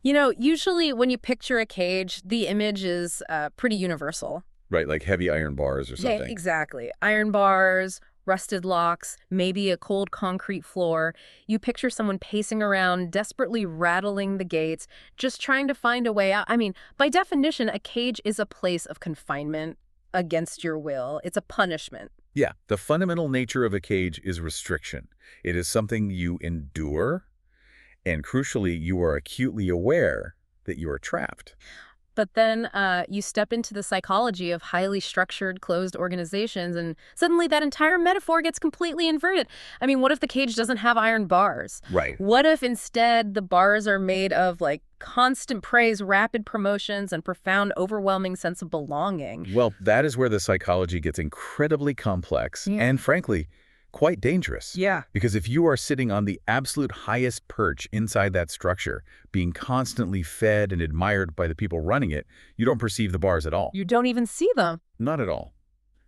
You know, usually when you picture a cage, the image is pretty universal. Right, like heavy iron bars or Yeah, something. exactly. Iron bars, rusted locks, maybe a cold concrete floor. You picture someone pacing around, desperately rattling the gates, just trying to find a way out. I mean, by definition, a cage is a place of confinement against your will. It's a punishment. Yeah, the fundamental nature of a cage is restriction. It is something you endure, and crucially, you are acutely aware that you are trapped. But then you step into the psychology of highly structured, closed organizations, and suddenly that entire metaphor gets completely inverted. I mean, what if the cage doesn't have iron bars? Right. What if instead the bars are made of, like, constant praise, rapid promotions, and profound, overwhelming sense of belonging? Well, that is where the psychology gets incredibly complex Yeah. and, frankly, quite dangerous. Yeah. Because if you are sitting on the absolute highest perch inside that structure, being constantly fed and admired by the people running it, you don't perceive the bars at all. You don't even see them. Not at all.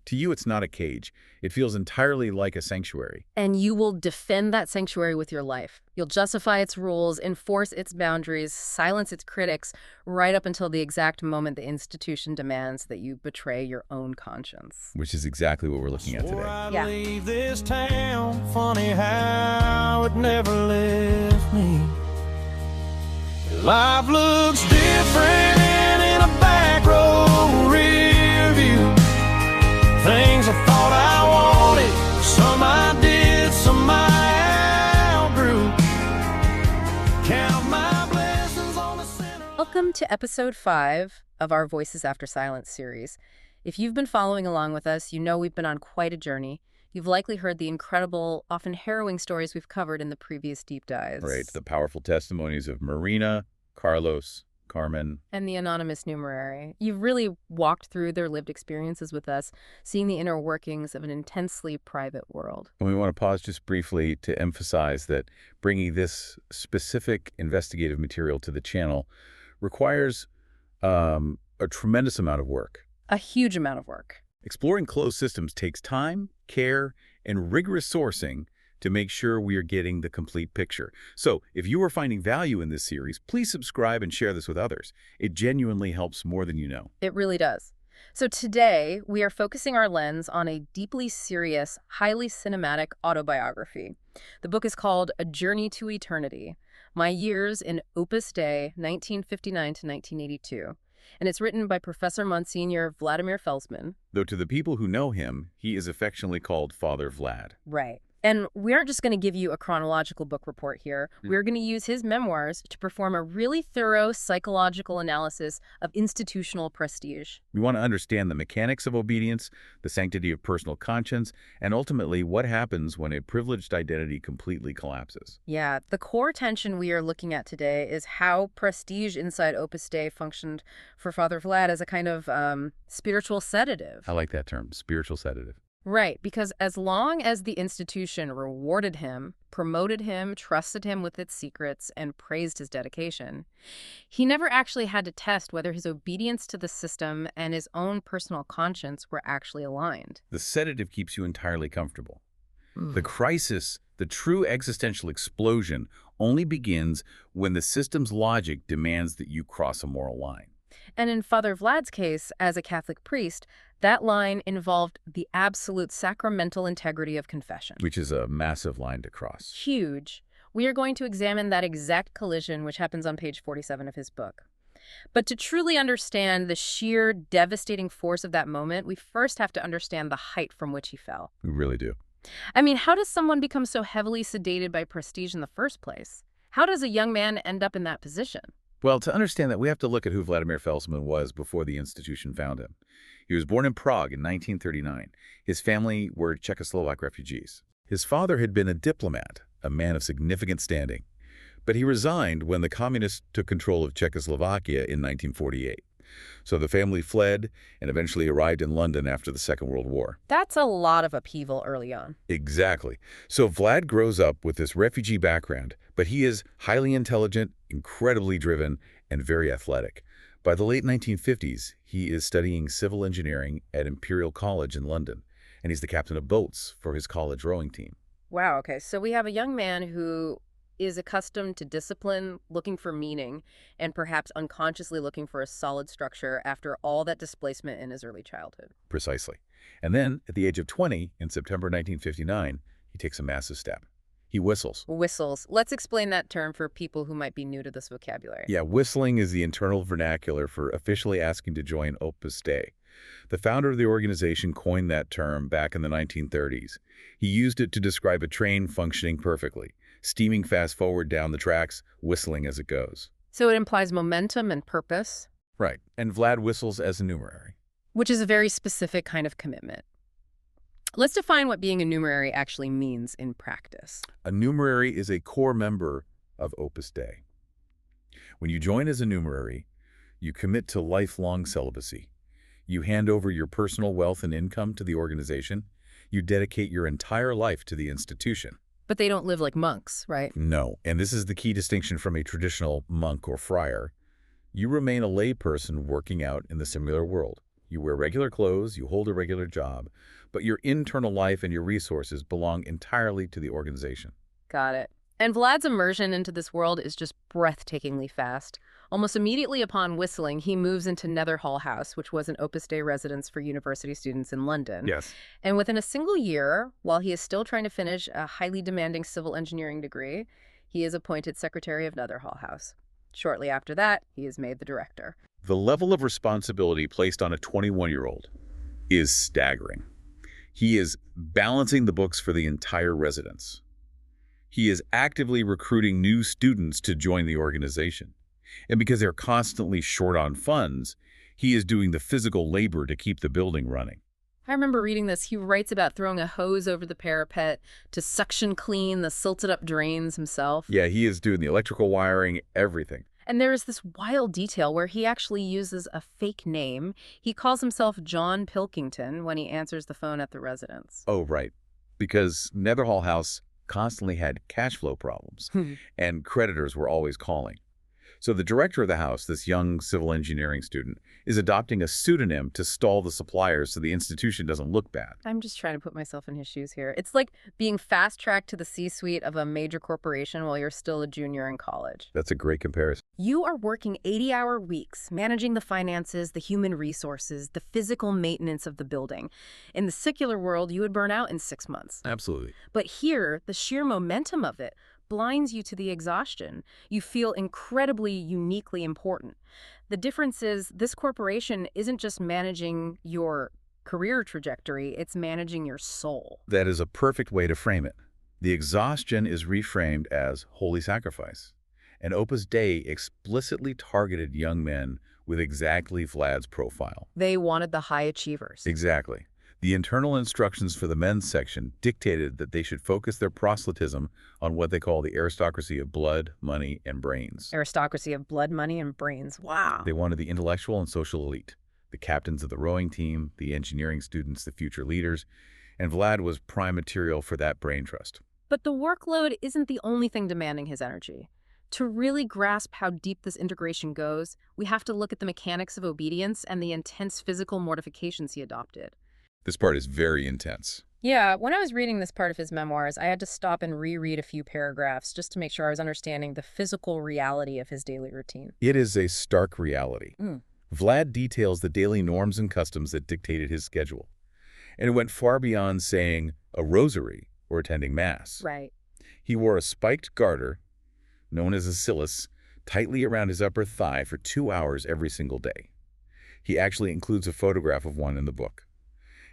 To you, it's not a cage. It feels entirely like a sanctuary. And you will defend that sanctuary with your life. You'll justify its rules, enforce its boundaries, silence its critics, right up until the exact moment the institution demands that you betray your own conscience. Which is exactly what we're looking at today. Yeah. Leave this town. Funny how it never left me. Life looks different in a back row rear view. Things I thought I wanted, some I did, some I outgrew. Count my blessings on the center. Welcome to episode 5 of our Voices After Silence series. If you've been following along with us, you know we've been on quite a journey. You've likely heard the incredible, often harrowing stories we've covered in the previous deep dives. Right, the powerful testimonies of Marina, Carlos, Carmen. And the anonymous numerary. You've really walked through their lived experiences with us, seeing the inner workings of an intensely private world. And we want to pause just briefly to emphasize that bringing this specific investigative material to the channel requires a tremendous amount of work. A huge amount of work. Exploring closed systems takes time, care, and rigorous sourcing to make sure we are getting the complete picture. So, if you are finding value in this series, please subscribe and share this with others. It genuinely helps more than you know. It really does. So today, we are focusing our lens on a deeply serious, highly cinematic autobiography. The book is called A Journey to Eternity, My Years in Opus Dei, 1959 to 1982. And it's written by Professor Monsignor Vladimir Felzmann. Though to the people who know him, he is affectionately called Father Vlad. Right. And we aren't just going to give you a chronological book report here. We're going to use his memoirs to perform a really thorough psychological analysis of institutional prestige. We want to understand the mechanics of obedience, the sanctity of personal conscience, and ultimately what happens when a privileged identity completely collapses. Yeah, the core tension we are looking at today is how prestige inside Opus Dei functioned for Father Vlad as a kind of spiritual sedative. I like that term, spiritual sedative. Right, because as long as the institution rewarded him, promoted him, trusted him with its secrets, and praised his dedication, he never actually had to test whether his obedience to the system and his own personal conscience were actually aligned. The sedative keeps you entirely comfortable. The crisis, the true existential explosion, only begins when the system's logic demands that you cross a moral line. And in Father Vlad's case, as a Catholic priest, that line involved the absolute sacramental integrity of confession. Which is a massive line to cross. Huge. We are going to examine that exact collision, which happens on page 47 of his book. But to truly understand the sheer devastating force of that moment, we first have to understand the height from which he fell. We really do. I mean, how does someone become so heavily sedated by prestige in the first place? How does a young man end up in that position? Well, to understand that, we have to look at who Vladimir Felzmann was before the institution found him. He was born in Prague in 1939. His family were Czechoslovak refugees. His father had been a diplomat, a man of significant standing. But he resigned when the communists took control of Czechoslovakia in 1948. So the family fled and eventually arrived in London after the Second World War. That's a lot of upheaval early on. Exactly. So Vlad grows up with this refugee background, but he is highly intelligent, incredibly driven, and very athletic. By the late 1950s, he is studying civil engineering at Imperial College in London, and he's the captain of boats for his college rowing team. Wow, okay. So we have a young man who is accustomed to discipline, looking for meaning, and perhaps unconsciously looking for a solid structure after all that displacement in his early childhood. Precisely. And then, at the age of 20, in September 1959, he takes a massive step. He whistles. Whistles. Let's explain that term for people who might be new to this vocabulary. Yeah, whistling is the internal vernacular for officially asking to join Opus Dei. The founder of the organization coined that term back in the 1930s. He used it to describe a train functioning perfectly, steaming fast forward down the tracks, whistling as it goes. So it implies momentum and purpose. Right, and Vlad whistles as a numerary. Which is a very specific kind of commitment. Let's define what being a numerary actually means in practice. A numerary is a core member of Opus Dei. When you join as a numerary, you commit to lifelong celibacy. You hand over your personal wealth and income to the organization. You dedicate your entire life to the institution. But they don't live like monks, right? No, and this is the key distinction from a traditional monk or friar. You remain a layperson working out in the secular world. You wear regular clothes, you hold a regular job, but your internal life and your resources belong entirely to the organization. Got it. And Vlad's immersion into this world is just breathtakingly fast. Almost immediately upon whistling, he moves into Netherhall House, which was an Opus Dei residence for university students in London. Yes. And within a single year, while he is still trying to finish a highly demanding civil engineering degree, he is appointed secretary of Netherhall House. Shortly after that, he is made the director. The level of responsibility placed on a 21-year-old is staggering. He is balancing the books for the entire residence. He is actively recruiting new students to join the organization. And because they're constantly short on funds, he is doing the physical labor to keep the building running. I remember reading this. He writes about throwing a hose over the parapet to suction clean the silted up drains himself. Yeah, he is doing the electrical wiring, everything. And there is this wild detail where he actually uses a fake name. He calls himself John Pilkington when he answers the phone at the residence. Oh, right. Because Netherhall House constantly had cash flow problems, and creditors were always calling. So the director of the house, this young civil engineering student, is adopting a pseudonym to stall the suppliers so the institution doesn't look bad. I'm just trying to put myself in his shoes here. It's like being fast-tracked to the C-suite of a major corporation while you're still a junior in college. That's a great comparison. You are working 80-hour weeks, managing the finances, the human resources, the physical maintenance of the building. In the secular world, you would burn out in 6 months. Absolutely. But here, the sheer momentum of it blinds you to the exhaustion. You feel incredibly, uniquely important. The difference is this corporation isn't just managing your career trajectory, it's managing your soul. That is a perfect way to frame it. The exhaustion is reframed as holy sacrifice. And Opus Dei explicitly targeted young men with exactly Vlad's profile. They wanted the high achievers. Exactly. The internal instructions for the men's section dictated that they should focus their proselytism on what they call the aristocracy of blood, money, and brains. Aristocracy of blood, money, and brains. Wow. They wanted the intellectual and social elite, the captains of the rowing team, the engineering students, the future leaders, and Vlad was prime material for that brain trust. But the workload isn't the only thing demanding his energy. To really grasp how deep this integration goes, we have to look at the mechanics of obedience and the intense physical mortifications he adopted. This part is very intense. Yeah, when I was reading this part of his memoirs, I had to stop and reread a few paragraphs just to make sure I was understanding the physical reality of his daily routine. It is a stark reality. Vlad details the daily norms and customs that dictated his schedule. And it went far beyond saying a rosary or attending Mass. Right. He wore a spiked garter, known as a cilice, tightly around his upper thigh for 2 hours every single day. He actually includes a photograph of one in the book.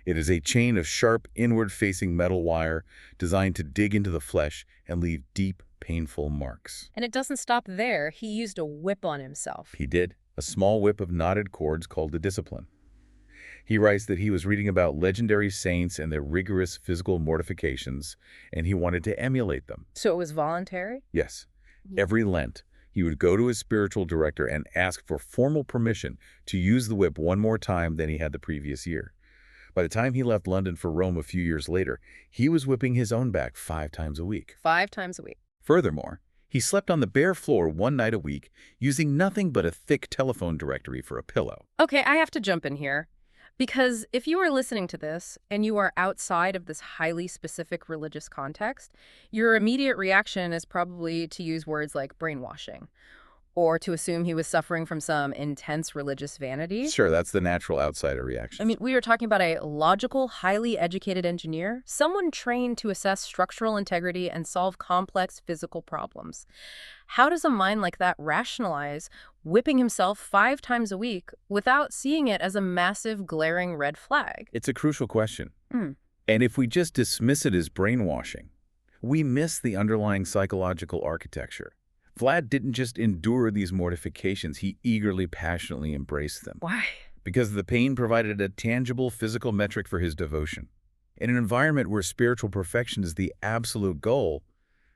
It is a chain of sharp, inward-facing metal wire designed to dig into the flesh and leave deep, painful marks. And it doesn't stop there. He used a whip on himself. He did, a small whip of knotted cords called the Discipline. He writes that he was reading about legendary saints and their rigorous physical mortifications, and he wanted to emulate them. So it was voluntary? Yes. Every Lent, he would go to his spiritual director and ask for formal permission to use the whip one more time than he had the previous year. By the time he left London for Rome a few years later, he was whipping his own back 5 times a week. 5 times a week. Furthermore, he slept on the bare floor one night a week, using nothing but a thick telephone directory for a pillow. Okay, I have to jump in here. Because if you are listening to this and you are outside of this highly specific religious context, your immediate reaction is probably to use words like brainwashing or to assume he was suffering from some intense religious vanity. Sure, that's the natural outsider I reaction. mean, we are talking about a logical, highly educated engineer, someone trained to assess structural integrity and solve complex physical problems. How does a mind like that rationalize whipping himself 5 times a week without seeing it as a massive, glaring red flag? It's a crucial question. Mm. And if we just dismiss it as brainwashing, we miss the underlying psychological architecture. Vlad didn't just endure these mortifications, he eagerly, passionately embraced them. Why? Because the pain provided a tangible physical metric for his devotion. In an environment where spiritual perfection is the absolute goal,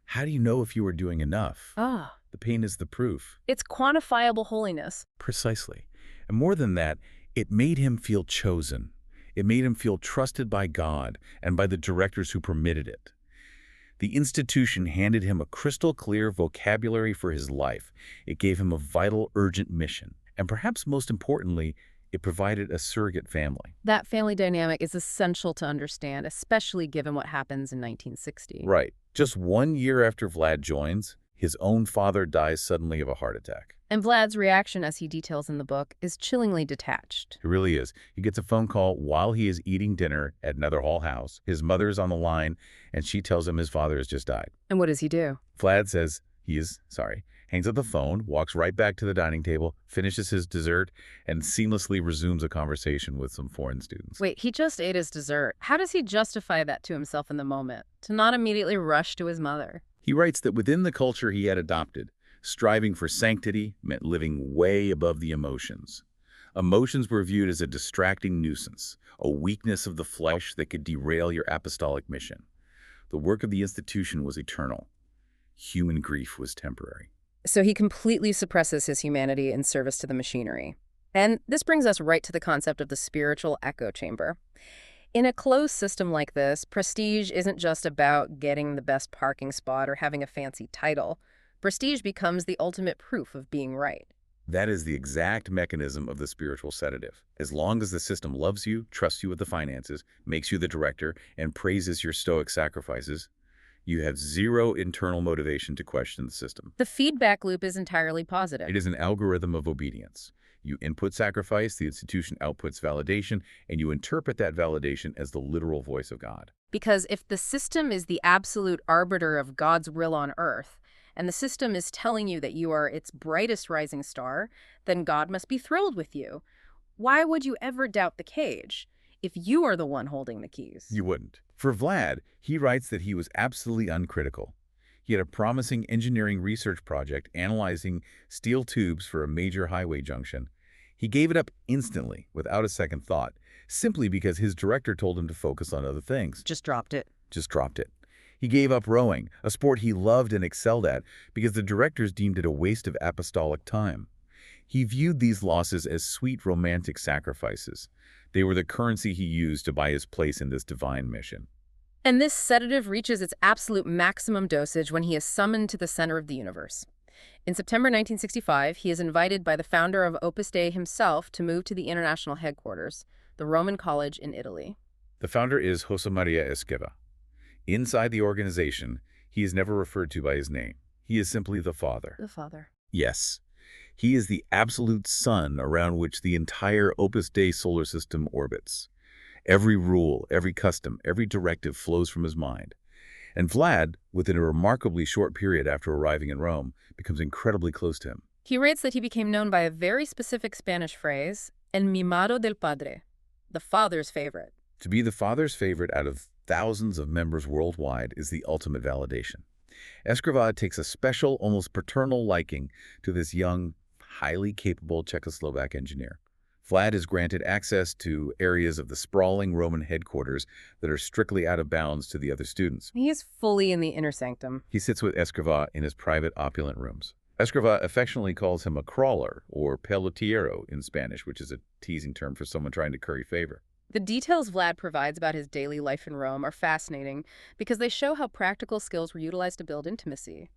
how do you know if you are doing enough? Ah, The pain is the proof. it's quantifiable holiness. Precisely. And more than that, it made him feel chosen. It made him feel trusted by God and by the directors who permitted it. The institution handed him a crystal-clear vocabulary for his life. It gave him a vital, urgent mission. And perhaps most importantly, it provided a surrogate family. That family dynamic is essential to understand, especially given what happens in 1960. Right. Just 1 year after Vlad joins, his own father dies suddenly of a heart attack. And Vlad's reaction, as he details in the book, is chillingly detached. It really is. He gets a phone call while he is eating dinner at Netherhall House. His mother is on the line, and she tells him his father has just died. And what does he do? Vlad says he is sorry, hangs up the phone, walks right back to the dining table, finishes his dessert, and seamlessly resumes a conversation with some foreign students. Wait, he just ate his dessert. How does he justify that to himself in the moment, to not immediately rush to his mother? He writes that within the culture he had adopted, striving for sanctity meant living way above the emotions. Emotions were viewed as a distracting nuisance, a weakness of the flesh that could derail your apostolic mission. The work of the institution was eternal. Human grief was temporary. So he completely suppresses his humanity in service to the machinery. And this brings us right to the concept of the spiritual echo chamber. In a closed system like this, prestige isn't just about getting the best parking spot or having a fancy title. Prestige becomes the ultimate proof of being right. That is the exact mechanism of the spiritual sedative. As long as the system loves you, trusts you with the finances, makes you the director, and praises your stoic sacrifices, you have zero internal motivation to question the system. The feedback loop is entirely positive. It is an algorithm of obedience. You input sacrifice, the institution outputs validation, and you interpret that validation as the literal voice of God. Because if the system is the absolute arbiter of God's will on earth, and the system is telling you that you are its brightest rising star, then God must be thrilled with you. Why would you ever doubt the cage if you are the one holding the keys? You wouldn't. For Vlad, he writes that he was absolutely uncritical. He had a promising engineering research project analyzing steel tubes for a major highway junction. He gave it up instantly, without a second thought, simply because his director told him to focus on other things. Just dropped it. Just dropped it. He gave up rowing, a sport he loved and excelled at, because the directors deemed it a waste of apostolic time. He viewed these losses as sweet romantic sacrifices. They were the currency he used to buy his place in this divine mission. And this sedative reaches its absolute maximum dosage when he is summoned to the center of the universe. In September 1965, he is invited by the founder of Opus Dei himself to move to the international headquarters, the Roman College in Italy. The founder is Josemaria Escrivá. Inside the organization, he is never referred to by his name. He is simply the Father. The Father. Yes, he is the absolute sun around which the entire Opus Dei solar system orbits. Every rule, every custom, every directive flows from his mind. And Vlad, within a remarkably short period after arriving in Rome, becomes incredibly close to him. He writes that he became known by a very specific Spanish phrase, el mimado del padre, the father's favorite. To be the Father's favorite out of thousands of members worldwide is the ultimate validation. Escrivá takes a special, almost paternal liking to this young, highly capable Czechoslovak engineer. Vlad is granted access to areas of the sprawling Roman headquarters that are strictly out of bounds to the other students. He is fully in the inner sanctum. He sits with Escrivá in his private, opulent rooms. Escrivá affectionately calls him a crawler, or pelotero in Spanish, which is a teasing term for someone trying to curry favor. The details Vlad provides about his daily life in Rome are fascinating because they show how practical skills were utilized to build intimacy.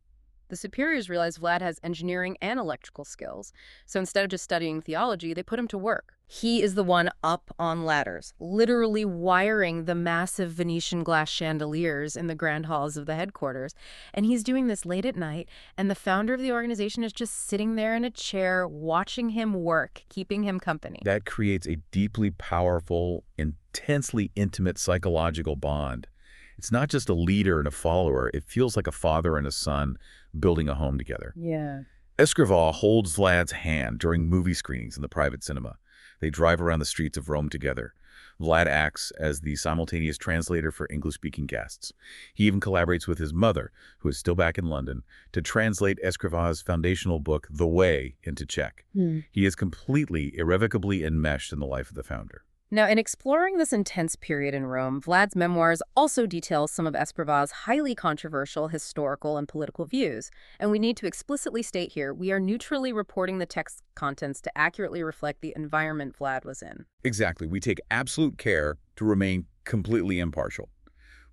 The superiors realize Vlad has engineering and electrical skills, so instead of just studying theology, they put him to work. He is the one up on ladders, literally wiring the massive Venetian glass chandeliers in the grand halls of the headquarters. And he's doing this late at night, and the founder of the organization is just sitting there in a chair, watching him work, keeping him company. That creates a deeply powerful, intensely intimate psychological bond. It's not just a leader and a follower. It feels like a father and a son building a home together. Yeah. Escrivá holds Vlad's hand during movie screenings in the private cinema. They drive around the streets of Rome together. Vlad acts as the simultaneous translator for English-speaking guests. He even collaborates with his mother, who is still back in London, to translate Escrivá's foundational book, The Way, into Czech. He is completely, irrevocably enmeshed in the life of the founder. Now, in exploring this intense period in Rome, Vlad's memoirs also detail some of Escrivá's highly controversial historical and political views. And we need to explicitly state here, we are neutrally reporting the text contents to accurately reflect the environment Vlad was in. Exactly. We take absolute care to remain completely impartial.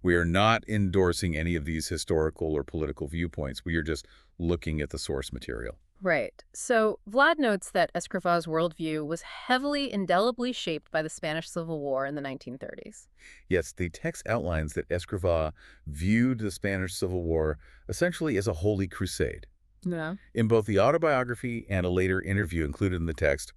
We are not endorsing any of these historical or political viewpoints. We are just looking at the source material. Right. So Vlad notes that Escrivá's worldview was heavily, indelibly shaped by the Spanish Civil War in the 1930s. Yes, the text outlines that Escrivá viewed the Spanish Civil War essentially as a holy crusade. Yeah. In both the autobiography and a later interview included in the text,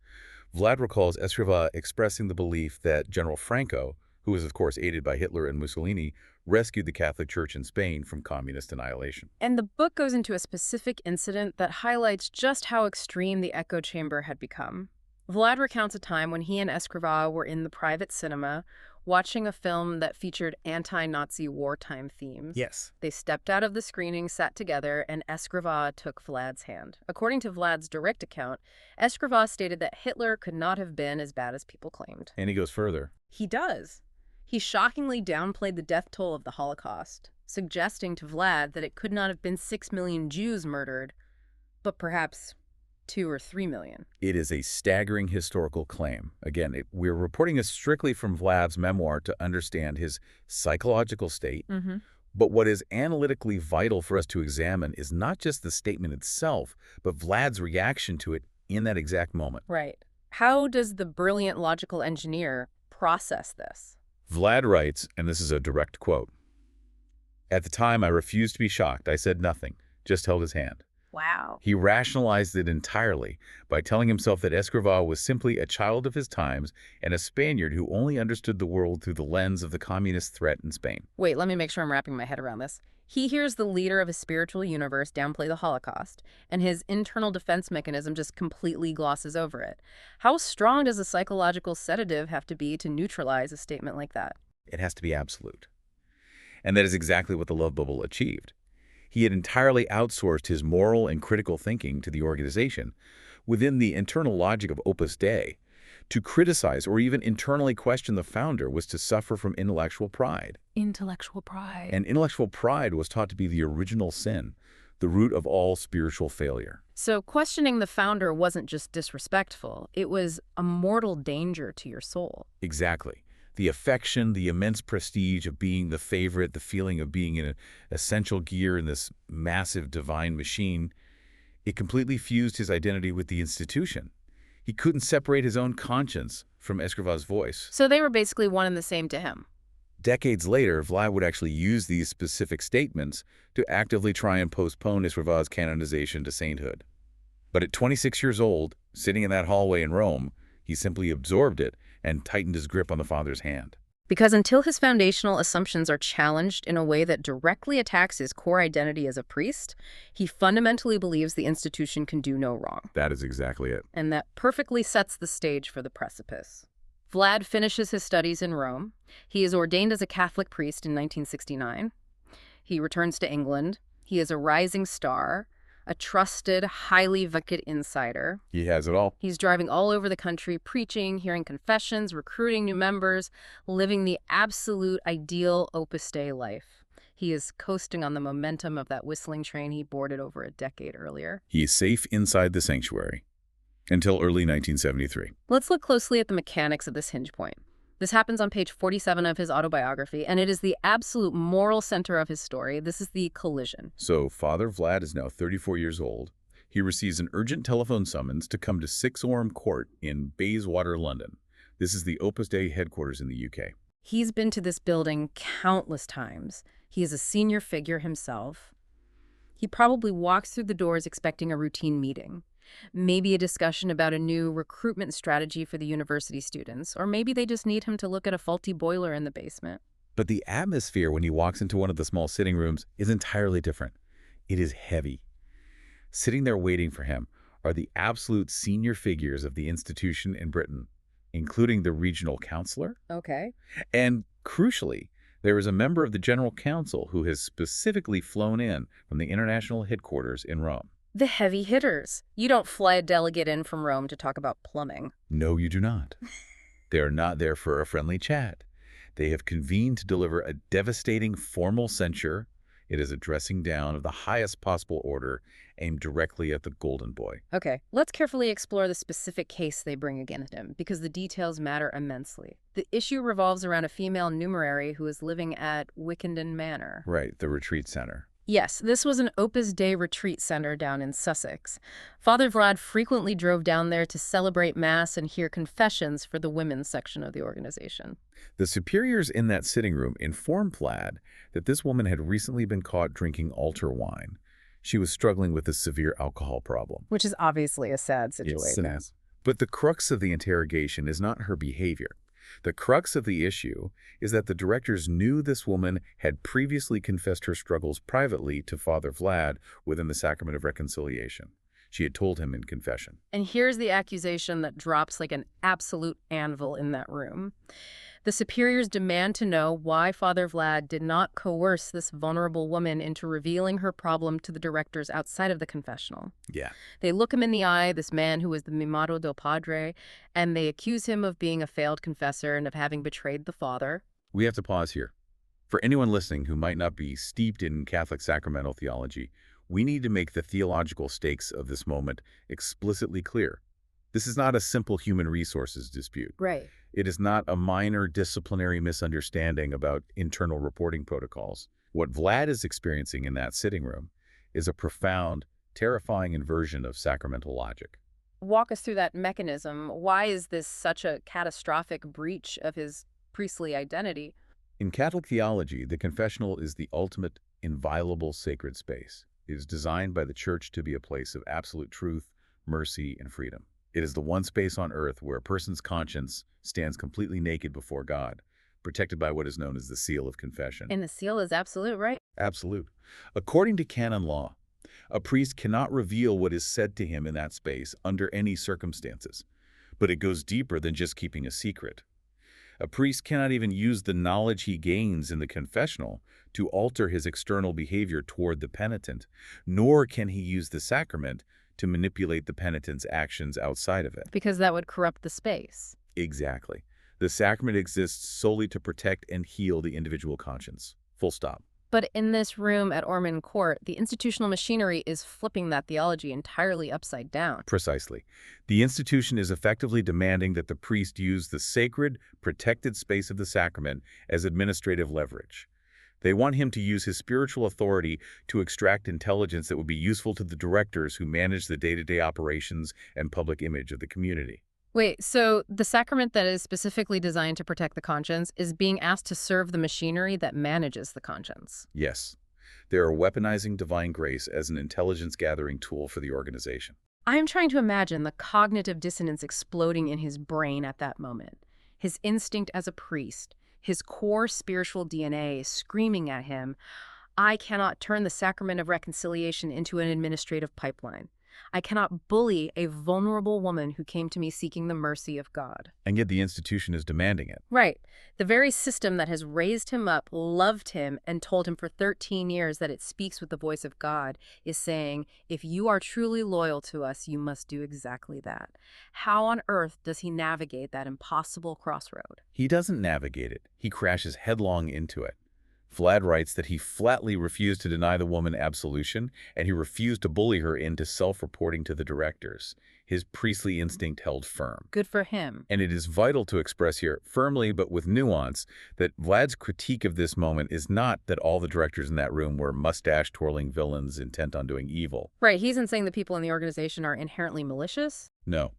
Vlad recalls Escrivá expressing the belief that General Franco, who was of course aided by Hitler and Mussolini, rescued the Catholic Church in Spain from communist annihilation. And the book goes into a specific incident that highlights just how extreme the echo chamber had become. Vlad recounts a time when he and Escrivá were in the private cinema watching a film that featured anti-Nazi wartime themes. Yes. They stepped out of the screening, sat together, and Escrivá took Vlad's hand. According to Vlad's direct account, Escrivá stated that Hitler could not have been as bad as people claimed. And he goes further. He does. He shockingly downplayed the death toll of the Holocaust, suggesting to Vlad that it could not have been 6 million Jews murdered, but perhaps 2 or 3 million. It is a staggering historical claim. Again, we're reporting this strictly from Vlad's memoir to understand his psychological state. But what is analytically vital for us to examine is not just the statement itself, but Vlad's reaction to it in that exact moment. Right. How does the brilliant logical engineer process this? Vlad writes, and this is a direct quote, "At the time, I refused to be shocked. I said nothing, just held his hand." Wow. He rationalized it entirely by telling himself that Escrivá was simply a child of his times and a Spaniard who only understood the world through the lens of the communist threat in Spain. Wait, let me make sure I'm wrapping my head around this. He hears the leader of his spiritual universe downplay the Holocaust, and his internal defense mechanism just completely glosses over it. How strong does a psychological sedative have to be to neutralize a statement like that? It has to be absolute. And that is exactly what the Love Bubble achieved. He had entirely outsourced his moral and critical thinking to the organization within the internal logic of Opus Dei. To criticize or even internally question the founder was to suffer from intellectual pride. Intellectual pride. And intellectual pride was taught to be the original sin, the root of all spiritual failure. So questioning the founder wasn't just disrespectful, it was a mortal danger to your soul. Exactly. The affection, the immense prestige of being the favorite, the feeling of being in an essential gear in this massive divine machine, it completely fused his identity with the institution. He couldn't separate his own conscience from Escrivá's voice. So they were basically one and the same to him. Decades later, Vlad would actually use these specific statements to actively try and postpone Escrivá's canonization to sainthood. But at 26 years old, sitting in that hallway in Rome, he simply absorbed it and tightened his grip on the Father's hand. Because until his foundational assumptions are challenged in a way that directly attacks his core identity as a priest, he fundamentally believes the institution can do no wrong. That is exactly it. And that perfectly sets the stage for the precipice. Vlad finishes his studies in Rome. He is ordained as a Catholic priest in 1969. He returns to England. He is a rising star, a trusted, highly vocated insider. He has it all. He's driving all over the country, preaching, hearing confessions, recruiting new members, living the absolute ideal Opus Dei life. He is coasting on the momentum of that whistling train he boarded over a decade earlier. He is safe inside the sanctuary until early 1973. Let's look closely at the mechanics of this hinge point. This happens on page 47 of his autobiography, and it is the absolute moral center of his story. This is the collision. So Father Vlad is now 34 years old. He receives an urgent telephone summons to come to 6 Orme Court in Bayswater, London. This is the Opus Dei headquarters in the UK. He's been to this building countless times. He is a senior figure himself. He probably walks through the doors expecting a routine meeting. Maybe a discussion about a new recruitment strategy for the university students, or maybe they just need him to look at a faulty boiler in the basement. But the atmosphere when he walks into one of the small sitting rooms is entirely different. It is heavy. Sitting there waiting for him are the absolute senior figures of the institution in Britain, including the regional counselor. Okay. And crucially, there is a member of the General Council who has specifically flown in from the international headquarters in Rome. The heavy hitters. You don't fly a delegate in from Rome to talk about plumbing. No, you do not. They are not there for a friendly chat. They have convened to deliver a devastating formal censure. It is a dressing down of the highest possible order aimed directly at the Golden Boy. Okay, let's carefully explore the specific case they bring against him, because the details matter immensely. The issue revolves around a female numerary who is living at Wickenden Manor. Right, the retreat center. Yes, this was an Opus Dei retreat center down in Sussex. Father Vlad frequently drove down there to celebrate Mass and hear confessions for the women's section of the organization. The superiors in that sitting room informed Vlad that this woman had recently been caught drinking altar wine. She was struggling with a severe alcohol problem. Which is obviously a sad situation. But the crux of the interrogation is not her behavior. The crux of the issue is that the directors knew this woman had previously confessed her struggles privately to Father Vlad within the Sacrament of Reconciliation. She had told him in confession. And here's the accusation that drops like an absolute anvil in that room. The superiors demand to know why Father Vlad did not coerce this vulnerable woman into revealing her problem to the directors outside of the confessional. Yeah. They look him in the eye, this man who was the mimado del padre, and they accuse him of being a failed confessor and of having betrayed the father. We have to pause here. For anyone listening who might not be steeped in Catholic sacramental theology, we need to make the theological stakes of this moment explicitly clear. This is not a simple human resources dispute. Right. It is not a minor disciplinary misunderstanding about internal reporting protocols. What Vlad is experiencing in that sitting room is a profound, terrifying inversion of sacramental logic. Walk us through that mechanism. Why is this such a catastrophic breach of his priestly identity? In Catholic theology, the confessional is the ultimate, inviolable sacred space. It is designed by the Church to be a place of absolute truth, mercy, and freedom. It is the one space on earth where a person's conscience stands completely naked before God, protected by what is known as the seal of confession. And the seal is absolute, right? Absolute. According to canon law, a priest cannot reveal what is said to him in that space under any circumstances, but it goes deeper than just keeping a secret. A priest cannot even use the knowledge he gains in the confessional to alter his external behavior toward the penitent, nor can he use the sacrament to manipulate the penitent's actions outside of it. Because that would corrupt the space. Exactly. The sacrament exists solely to protect and heal the individual conscience. Full stop. But in this room at Orme Court, the institutional machinery is flipping that theology entirely upside down. Precisely. The institution is effectively demanding that the priest use the sacred, protected space of the sacrament as administrative leverage. They want him to use his spiritual authority to extract intelligence that would be useful to the directors who manage the day-to-day operations and public image of the community. Wait, so the sacrament that is specifically designed to protect the conscience is being asked to serve the machinery that manages the conscience? Yes. They are weaponizing divine grace as an intelligence-gathering tool for the organization. I am trying to imagine the cognitive dissonance exploding in his brain at that moment. His instinct as a priest, his core spiritual DNA screaming at him, I cannot turn the sacrament of reconciliation into an administrative pipeline. I cannot bully a vulnerable woman who came to me seeking the mercy of God. And yet the institution is demanding it. Right. The very system that has raised him up, loved him, and told him for 13 years that it speaks with the voice of God is saying, if you are truly loyal to us, you must do exactly that. How on earth does he navigate that impossible crossroad? He doesn't navigate it. He crashes headlong into it. Vlad writes that he flatly refused to deny the woman absolution, and he refused to bully her into self-reporting to the directors. His priestly instinct held firm. Good for him. And it is vital to express here, firmly but with nuance, that Vlad's critique of this moment is not that all the directors in that room were mustache-twirling villains intent on doing evil. Right, he isn't saying the people in the organization are inherently malicious. No.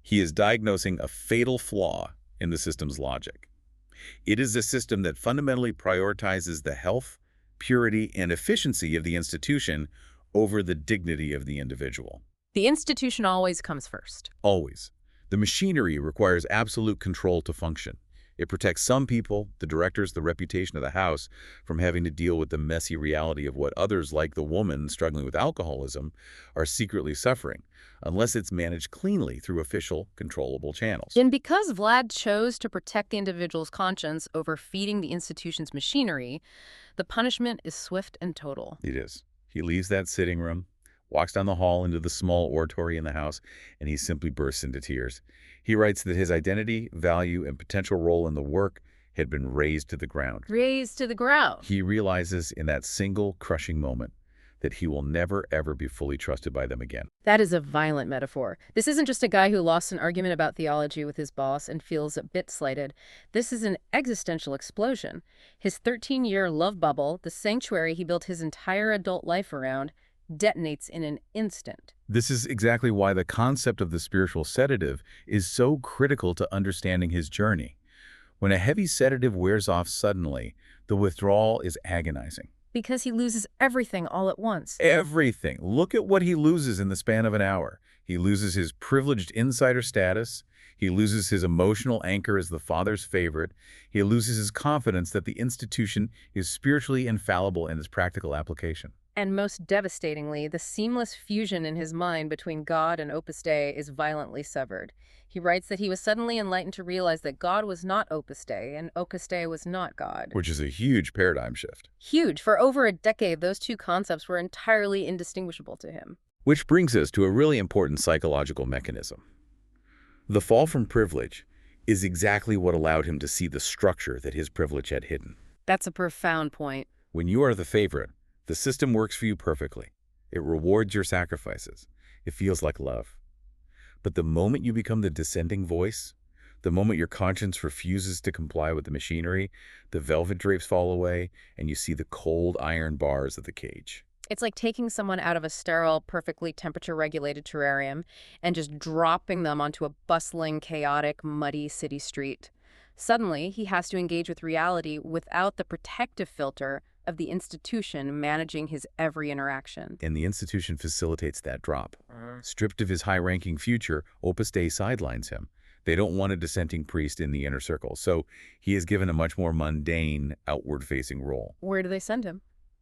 He is diagnosing a fatal flaw in the system's logic. It is a system that fundamentally prioritizes the health, purity, and efficiency of the institution over the dignity of the individual. The institution always comes first. Always. The machinery requires absolute control to function. It protects some people, the directors, the reputation of the house, from having to deal with the messy reality of what others, like the woman struggling with alcoholism, are secretly suffering, unless it's managed cleanly through official, controllable channels. And because Vlad chose to protect the individual's conscience over feeding the institution's machinery, the punishment is swift and total. It is. He leaves that sitting room, walks down the hall into the small oratory in the house, and he simply bursts into tears. He writes that his identity, value, and potential role in the work had been razed to the ground. Razed to the ground. He realizes in that single crushing moment that he will never, ever be fully trusted by them again. That is a violent metaphor. This isn't just a guy who lost an argument about theology with his boss and feels a bit slighted. This is an existential explosion. His 13-year love bubble, the sanctuary he built his entire adult life around, detonates in an instant. This is exactly why the concept of the spiritual sedative is so critical to understanding his journey. When a heavy sedative wears off suddenly, the withdrawal is agonizing. Because he loses everything all at once. Everything. Look at what he loses in the span of an hour. He loses his privileged insider status. He loses his emotional anchor as the father's favorite. He loses his confidence that the institution is spiritually infallible in its practical application. And most devastatingly, the seamless fusion in his mind between God and Opus Dei is violently severed. He writes that he was suddenly enlightened to realize that God was not Opus Dei and Opus Dei was not God. Which is a huge paradigm shift. Huge. For over a decade, those two concepts were entirely indistinguishable to him. Which brings us to a really important psychological mechanism. The fall from privilege is exactly what allowed him to see the structure that his privilege had hidden. That's a profound point. When you are the favorite, the system works for you perfectly. It rewards your sacrifices. It feels like love. But the moment you become the dissenting voice, the moment your conscience refuses to comply with the machinery, the velvet drapes fall away, and you see the cold iron bars of the cage. It's like taking someone out of a sterile, perfectly temperature-regulated terrarium and just dropping them onto a bustling, chaotic, muddy city street. Suddenly, he has to engage with reality without the protective filter of the institution managing his every interaction. And the institution facilitates that drop. Stripped of his high-ranking future, Opus Dei sidelines him. They don't want a dissenting priest in the inner circle, so he is given a much more mundane, outward-facing role. Where do they send him?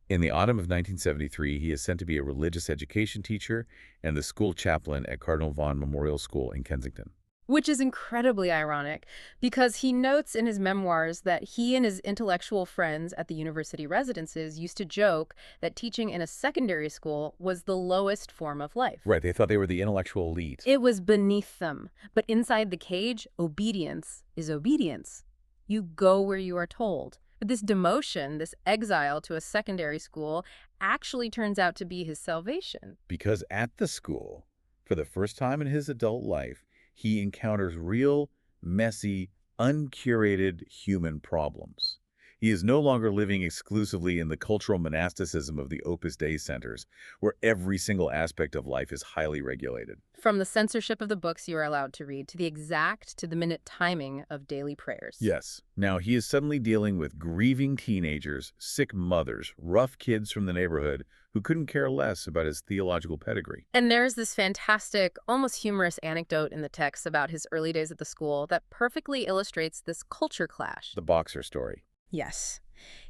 In the autumn of 1973, he is sent to be a religious education teacher and the school chaplain at Cardinal Vaughan Memorial School in Kensington. Which is incredibly ironic, because he notes in his memoirs that he and his intellectual friends at the university residences used to joke that teaching in a secondary school was the lowest form of life. Right, they thought they were the intellectual elite. It was beneath them. But inside the cage, obedience is obedience. You go where you are told. But this demotion, this exile to a secondary school, actually turns out to be his salvation. Because at the school, for the first time in his adult life, he encounters real, messy, uncurated human problems. He is no longer living exclusively in the cultural monasticism of the Opus Dei centers, where every single aspect of life is highly regulated. From the censorship of the books you are allowed to read to the exact to-the-minute timing of daily prayers. Yes. Now he is suddenly dealing with grieving teenagers, sick mothers, rough kids from the neighborhood who couldn't care less about his theological pedigree. And there's this fantastic, almost humorous anecdote in the text about his early days at the school that perfectly illustrates this culture clash. The boxer story. Yes.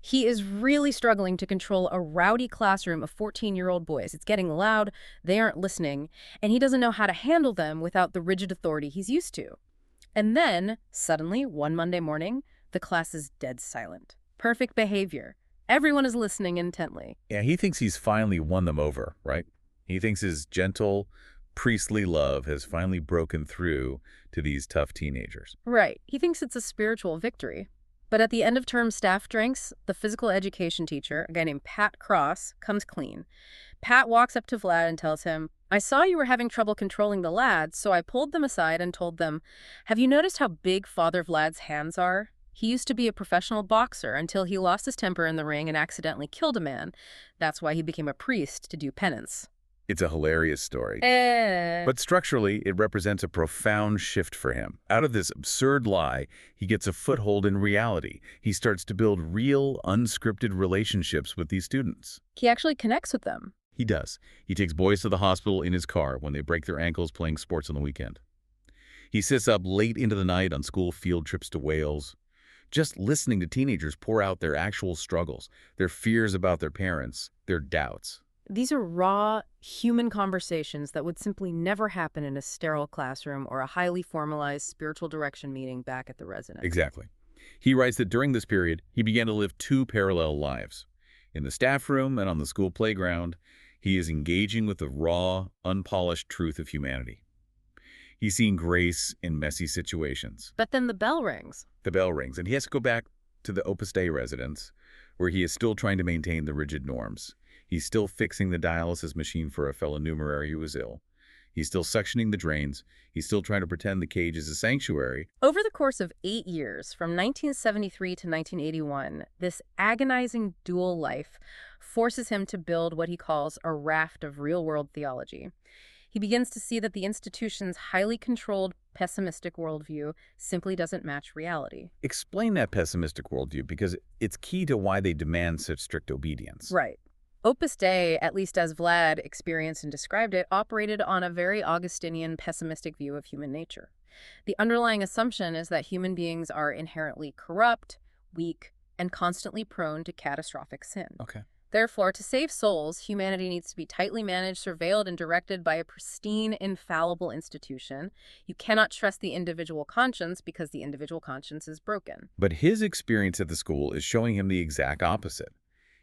He is really struggling to control a rowdy classroom of 14-year-old boys. It's getting loud, they aren't listening, and he doesn't know how to handle them without the rigid authority he's used to. And then, suddenly, one Monday morning, the class is dead silent. Perfect behavior. Everyone is listening intently. Yeah, he thinks he's finally won them over, right? He thinks his gentle, priestly love has finally broken through to these tough teenagers. Right. He thinks it's a spiritual victory. But at the end of term staff drinks, the physical education teacher, a guy named Pat Cross, comes clean. Pat walks up to Vlad and tells him, "I saw you were having trouble controlling the lads, so I pulled them aside and told them, 'Have you noticed how big Father Vlad's hands are? He used to be a professional boxer until he lost his temper in the ring and accidentally killed a man. That's why he became a priest to do penance.'" It's a hilarious story. But structurally, it represents a profound shift for him. Out of this absurd lie, he gets a foothold in reality. He starts to build real, unscripted relationships with these students. He actually connects with them. He does. He takes boys to the hospital in his car when they break their ankles playing sports on the weekend. He sits up late into the night on school field trips to Wales, just listening to teenagers pour out their actual struggles, their fears about their parents, their doubts. These are raw, human conversations that would simply never happen in a sterile classroom or a highly formalized spiritual direction meeting back at the residence. Exactly. He writes that during this period, he began to live two parallel lives. In the staff room and on the school playground, he is engaging with the raw, unpolished truth of humanity. He's seeing grace in messy situations. But then the bell rings. The bell rings, and he has to go back to the Opus Dei residence, where he is still trying to maintain the rigid norms. He's still fixing the dialysis machine for a fellow numerary who was ill. He's still suctioning the drains. He's still trying to pretend the cage is a sanctuary. Over the course of 8 years, from 1973 to 1981, this agonizing dual life forces him to build what he calls a raft of real-world theology. He begins to see that the institution's highly controlled, pessimistic worldview simply doesn't match reality. Explain that pessimistic worldview, because it's key to why they demand such strict obedience. Right. Opus Dei, at least as Vlad experienced and described it, operated on a very Augustinian, pessimistic view of human nature. The underlying assumption is that human beings are inherently corrupt, weak, and constantly prone to catastrophic sin. Okay. Therefore, to save souls, humanity needs to be tightly managed, surveilled, and directed by a pristine, infallible institution. You cannot trust the individual conscience because the individual conscience is broken. But his experience at the school is showing him the exact opposite.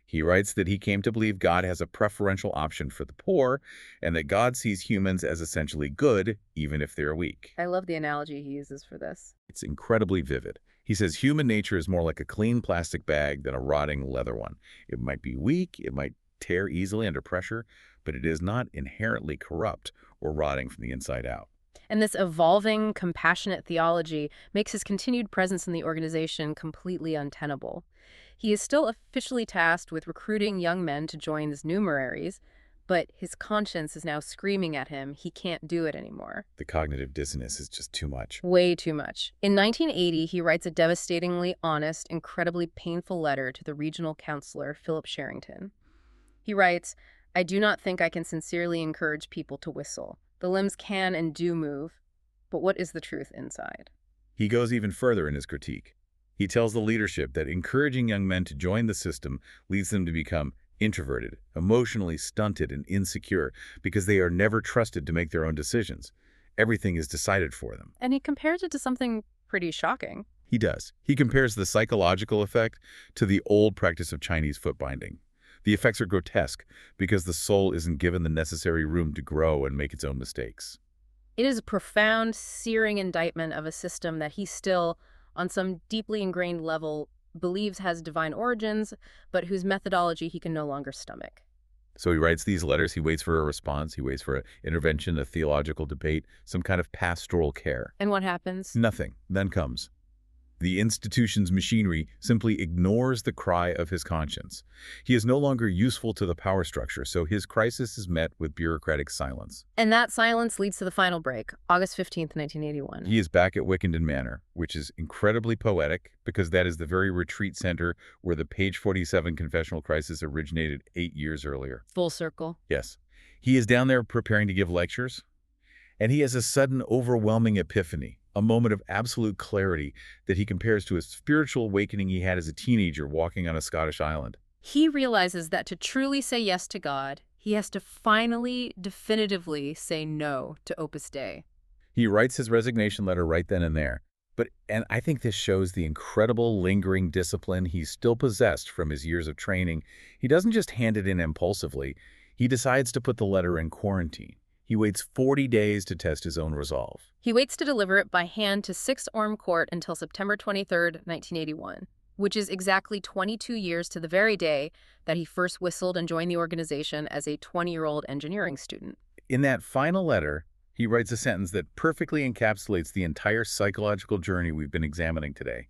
He writes that he came to believe God has a preferential option for the poor, and that God sees humans as essentially good, even if they're weak. I love the analogy he uses for this. It's incredibly vivid. He says human nature is more like a clean plastic bag than a rotting leather one. It might be weak, it might tear easily under pressure, but it is not inherently corrupt or rotting from the inside out. And this evolving, compassionate theology makes his continued presence in the organization completely untenable. He is still officially tasked with recruiting young men to join as numeraries, but his conscience is now screaming at him he can't do it anymore. The cognitive dissonance is just too much. Way too much. In 1980, he writes a devastatingly honest, incredibly painful letter to the regional counselor, Philip Sherrington. He writes, "I do not think I can sincerely encourage people to whistle. The limbs can and do move, but what is the truth inside?" He goes even further in his critique. He tells the leadership that encouraging young men to join the system leads them to become introverted, emotionally stunted, and insecure because they are never trusted to make their own decisions. Everything is decided for them. And he compares it to something pretty shocking. He does. He compares the psychological effect to the old practice of Chinese foot binding. The effects are grotesque because the soul isn't given the necessary room to grow and make its own mistakes. It is a profound, searing indictment of a system that he still, on some deeply ingrained level, believes has divine origins, but whose methodology he can no longer stomach. So he writes these letters, he waits for a response, he waits for an intervention, a theological debate, some kind of pastoral care. And what happens? Nothing. Then comes. The institution's machinery simply ignores the cry of his conscience. He is no longer useful to the power structure, so his crisis is met with bureaucratic silence. And that silence leads to the final break, August 15th, 1981. He is back at Wickenden Manor, which is incredibly poetic because that is the very retreat center where the page 47 Confessional Crisis originated 8 years earlier. Full circle. Yes. He is down there preparing to give lectures, and he has a sudden, overwhelming epiphany, a moment of absolute clarity that he compares to a spiritual awakening he had as a teenager walking on a Scottish island. He realizes that to truly say yes to God, he has to finally, definitively say no to Opus Dei. He writes his resignation letter right then and there. And I think this shows the incredible lingering discipline he still possessed from his years of training. He doesn't just hand it in impulsively. He decides to put the letter in quarantine. He waits 40 days to test his own resolve. He waits to deliver it by hand to 6 Orme Court until September 23, 1981. which is exactly 22 years to the very day that he first whistled and joined the organization as a 20-year-old engineering student. In that final letter, he writes a sentence that perfectly encapsulates the entire psychological journey we've been examining today.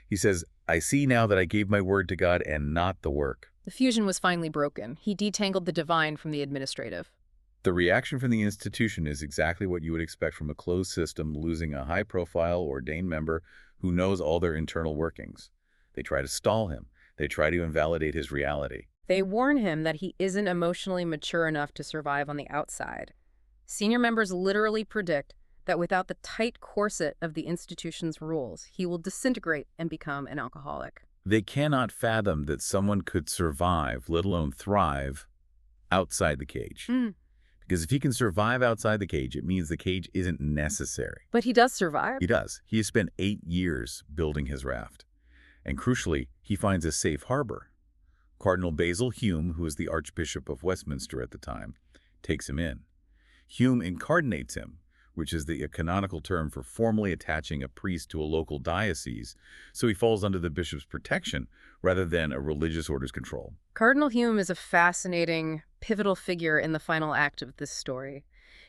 He says, "I see now that I gave my word to God and not the work." The fusion was finally broken. He detangled the divine from the administrative. The reaction from the institution is exactly what you would expect from a closed system losing a high-profile ordained member who knows all their internal workings. They try to stall him. They try to invalidate his reality. They warn him that he isn't emotionally mature enough to survive on the outside. Senior members literally predict that without the tight corset of the institution's rules, he will disintegrate and become an alcoholic. They cannot fathom that someone could survive, let alone thrive, outside the cage. Because if he can survive outside the cage, it means the cage isn't necessary. But he does survive. He does. He has spent 8 years building his raft. And crucially, he finds a safe harbor. Cardinal Basil Hume, who was the Archbishop of Westminster at the time, takes him in. Hume incarnates him, which is the canonical term for formally attaching a priest to a local diocese, so he falls under the bishop's protection rather than a religious order's control. Cardinal Hume is a fascinating, pivotal figure in the final act of this story.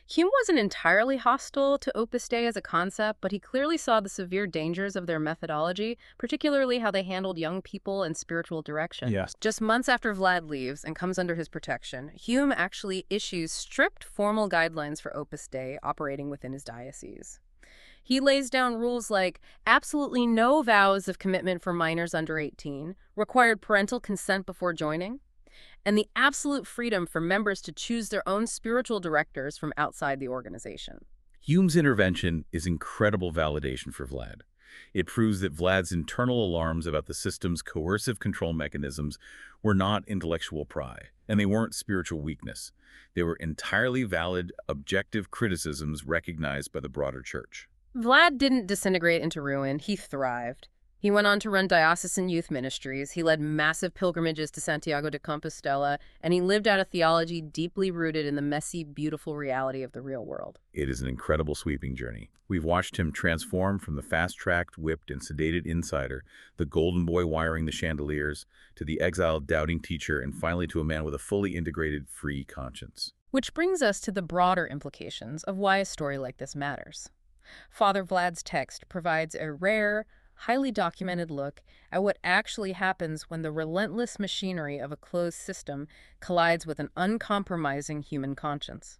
Hume wasn't entirely hostile to Opus Dei as a concept, but he clearly saw the severe dangers of their methodology, particularly how they handled young people and spiritual direction. Yes. Just months after Vlad leaves and comes under his protection, Hume actually issues strict formal guidelines for Opus Dei operating within his diocese. He lays down rules like absolutely no vows of commitment for minors under 18, required parental consent before joining, and the absolute freedom for members to choose their own spiritual directors from outside the organization. Hume's intervention is incredible validation for Vlad. It proves that Vlad's internal alarms about the system's coercive control mechanisms were not intellectual pride, and they weren't spiritual weakness. They were entirely valid, objective criticisms recognized by the broader church. Vlad didn't disintegrate into ruin. He thrived. He went on to run diocesan youth ministries, he led massive pilgrimages to Santiago de Compostela, and he lived out a theology deeply rooted in the messy, beautiful reality of the real world. It is an incredible sweeping journey. We've watched him transform from the fast-tracked, whipped, and sedated insider, the golden boy wiring the chandeliers, to the exiled, doubting teacher, and finally to a man with a fully integrated, free conscience. Which brings us to the broader implications of why a story like this matters. Father Vlad's text provides a rare, highly documented look at what actually happens when the relentless machinery of a closed system collides with an uncompromising human conscience.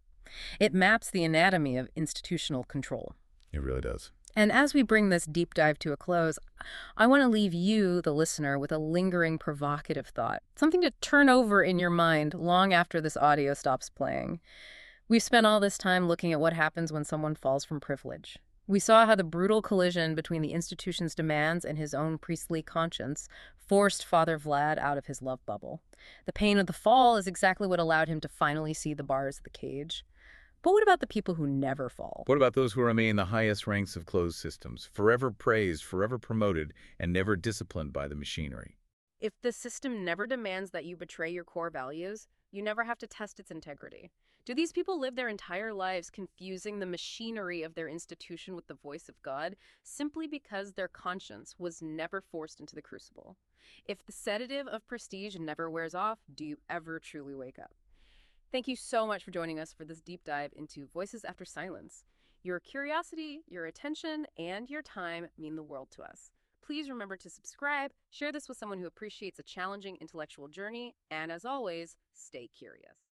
It maps the anatomy of institutional control. It really does. And as we bring this deep dive to a close, I want to leave you, the listener, with a lingering, provocative thought, something to turn over in your mind long after this audio stops playing. We've spent all this time looking at what happens when someone falls from privilege. We saw how the brutal collision between the institution's demands and his own priestly conscience forced Father Vlad out of his love bubble. The pain of the fall is exactly what allowed him to finally see the bars of the cage. But what about the people who never fall? What about those who remain in the highest ranks of closed systems, forever praised, forever promoted, and never disciplined by the machinery? If the system never demands that you betray your core values, you never have to test its integrity. Do these people live their entire lives confusing the machinery of their institution with the voice of God simply because their conscience was never forced into the crucible? If the sedative of prestige never wears off, do you ever truly wake up? Thank you so much for joining us for this deep dive into Voices After Silence. Your curiosity, your attention, and your time mean the world to us. Please remember to subscribe, share this with someone who appreciates a challenging intellectual journey, and as always, stay curious.